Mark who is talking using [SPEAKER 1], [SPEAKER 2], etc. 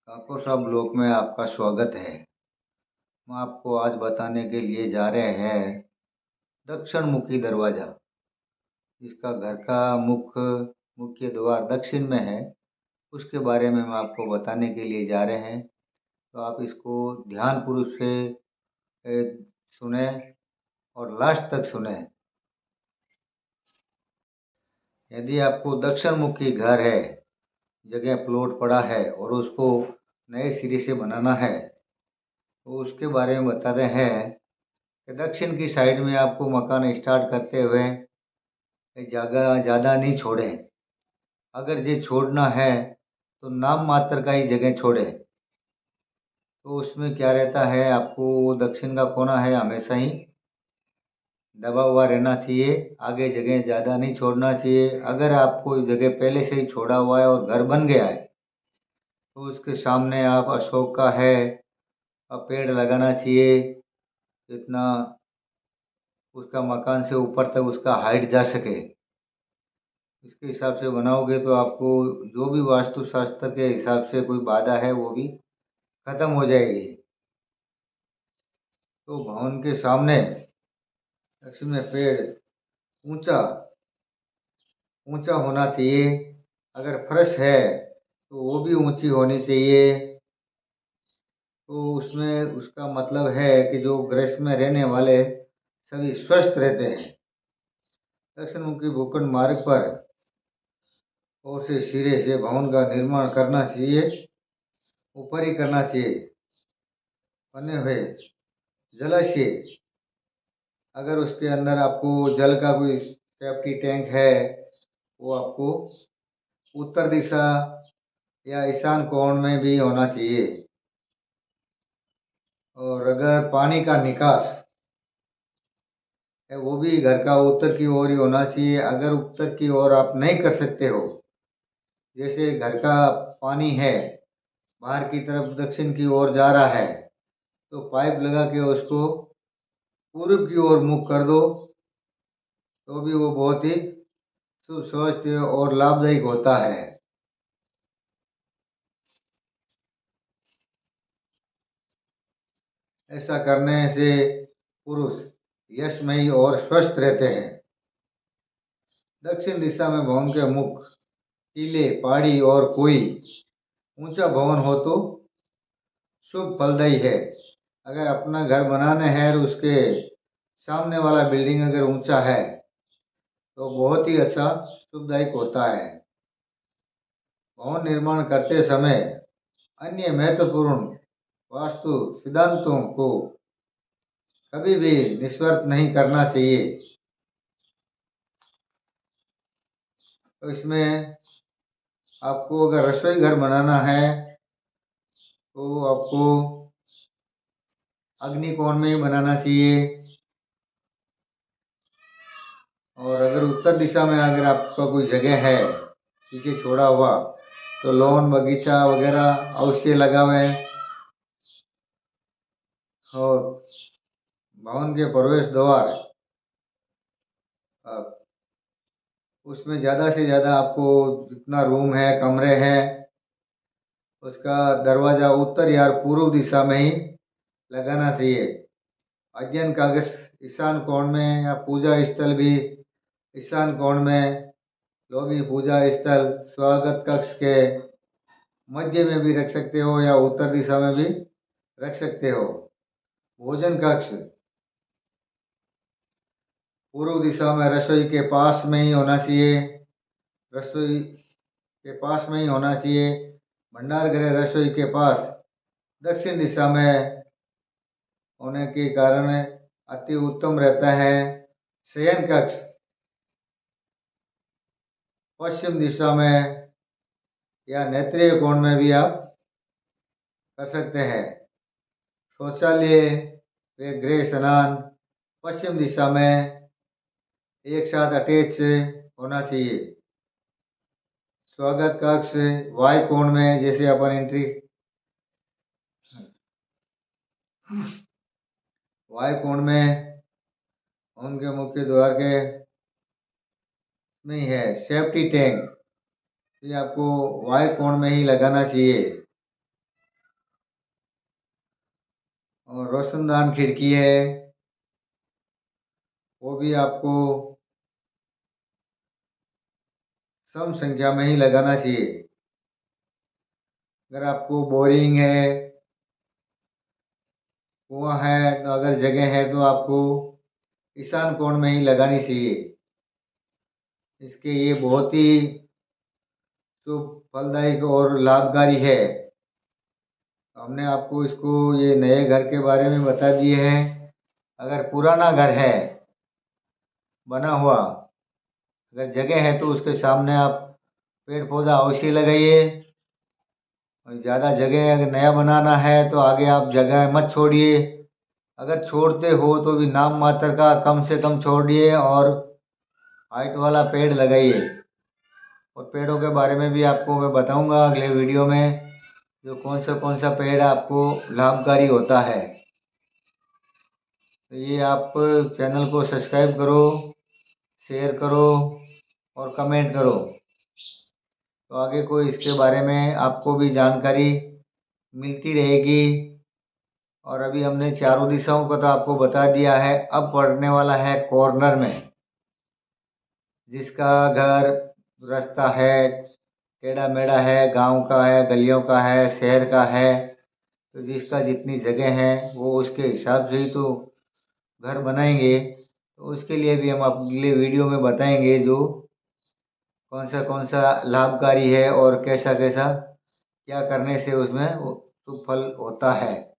[SPEAKER 1] Kakosa block में आपका स्वागत है। हम आपको आज बताने के लिए जा रहे हैं दक्षिण मुखी दरवाज़ा। इसका घर का मुख्य द्वार दक्षिण में है। उसके बारे में हम आपको बताने के लिए जा रहे हैं, तो आप इसको ध्यानपूर्वक से सुने और लास्ट तक सुने। यदि आपको दक्षिण मुखी घर है, जगह प्लॉट पड़ा है और उसको नए सिरे से बनाना है, तो उसके बारे में बताते हैं कि दक्षिण की साइड में आपको मकान स्टार्ट करते हुए जगह ज़्यादा नहीं छोड़ें। अगर ये छोड़ना है तो नाम मात्र का ही जगह छोड़ें। तो उसमें क्या रहता है, आपको दक्षिण का कोना है हमेशा ही दबा हुआ रहना चाहिए। आगे जगह ज़्यादा नहीं छोड़ना चाहिए। अगर आपको जगह पहले से ही छोड़ा हुआ है और घर बन गया है, तो उसके सामने आप अशोक का है और पेड़ लगाना चाहिए। जितना उसका मकान से ऊपर तक उसका हाइट जा सके, इसके हिसाब से बनाओगे तो आपको जो भी वास्तुशास्त्र के हिसाब से कोई बाधा है वो भी खत्म हो जाएगी। तो भवन के सामने दक्षिण में पेड़ ऊंचा ऊंचा होना चाहिए। अगर फर्श है तो वो भी ऊंची होनी चाहिए। तो उसमें उसका मतलब है कि जो गृह में रहने वाले सभी स्वस्थ रहते हैं। दक्षिण मुखी भूखंड मार्ग पर और से सिरे से भवन का निर्माण करना चाहिए। ऊपर ही करना चाहिए। बने हुए जलाशय, अगर उसके अंदर आपको जल का कोई सेफ्टी टैंक है, वो आपको उत्तर दिशा या ईशान कोण में भी होना चाहिए। और अगर पानी का निकास है, वो भी घर का उत्तर की ओर ही होना चाहिए। अगर उत्तर की ओर आप नहीं कर सकते हो, जैसे घर का पानी है बाहर की तरफ दक्षिण की ओर जा रहा है, तो पाइप लगा के उसको पूर्व की ओर मुख कर दो, तो भी वो बहुत ही सुस्वस्थ और लाभदायक होता है। ऐसा करने से पुरुष यशमयी और स्वस्थ रहते हैं। दक्षिण दिशा में भवन के मुख, टीले, पहाड़ी और कोई ऊंचा भवन हो तो शुभ फलदायी है। अगर अपना घर बनाना है और उसके सामने वाला बिल्डिंग अगर ऊंचा है तो बहुत ही अच्छा शुभदायक होता है। भवन निर्माण करते समय अन्य महत्वपूर्ण वास्तु सिद्धांतों को कभी भी निस्वार्थ नहीं करना चाहिए। तो इसमें आपको अगर रसोई घर बनाना है तो आपको अग्निकोण में ही बनाना चाहिए। और अगर उत्तर दिशा में अगर आपका कोई जगह है पीछे छोड़ा हुआ, तो लॉन बगीचा वगैरह अवश्य लगावे। और भवन के प्रवेश द्वार, उसमें ज़्यादा से ज़्यादा आपको जितना रूम है, कमरे हैं, उसका दरवाज़ा उत्तर या पूर्व दिशा में ही लगाना चाहिए। अध्ययन कक्ष ईशान कोण में या पूजा स्थल भी ईशान कोण में, लॉबी, पूजा स्थल, स्वागत कक्ष के मध्य में भी रख सकते हो या उत्तर दिशा में भी रख सकते हो। भोजन कक्ष पूर्व दिशा में रसोई के पास में ही होना चाहिए। रसोई के पास में ही होना चाहिए। भंडार गृह रसोई के पास दक्षिण दिशा में होने के कारण अति उत्तम रहता है। शयन कक्ष पश्चिम दिशा में या नेत्रीय कोण में भी आप कर सकते हैं। शौचालय व गृह स्नान पश्चिम दिशा में एक साथ अटैच होना चाहिए। स्वागत कक्ष वाय कोण में, जैसे अपन एंट्री वाय कोण में उनके मुख्य द्वार के में ही है। सेफ्टी टैंक ये आपको वाय कोण में ही लगाना चाहिए। और रोशनदान खिड़की है, वो भी आपको सम संख्या में ही लगाना चाहिए। अगर आपको बोरिंग है, कुआं है, तो अगर जगह है तो आपको ईशान कोण में ही लगानी चाहिए। इसके ये बहुत ही शुभ, फलदायक और लाभकारी है। हमने आपको इसको ये नए घर के बारे में बता दिए हैं। अगर पुराना घर है बना हुआ, अगर जगह है तो उसके सामने आप पेड़ पौधा अवश्य लगाइए। और ज़्यादा जगह अगर नया बनाना है तो आगे आप जगह मत छोड़िए। अगर छोड़ते हो तो भी नाम मात्र का कम से कम छोड़िए और हाइट वाला पेड़ लगाइए। और पेड़ों के बारे में भी आपको मैं बताऊंगा अगले वीडियो में, जो कौन सा पेड़ आपको लाभकारी होता है। तो ये आप चैनल को सब्सक्राइब करो, शेयर करो और कमेंट करो, तो आगे को इसके बारे में आपको भी जानकारी मिलती रहेगी। और अभी हमने चारों दिशाओं का तो आपको बता दिया है। अब पड़ने वाला है कॉर्नर में, जिसका घर रास्ता है, टेढ़ा मेढ़ा है, गांव का है, गलियों का है, शहर का है, तो जिसका जितनी जगह है वो उसके हिसाब से ही तो घर बनाएंगे। तो उसके लिए भी हम अगले वीडियो में बताएंगे जो कौन सा लाभकारी है और कैसा कैसा क्या करने से उसमें वो शुभ फल होता है।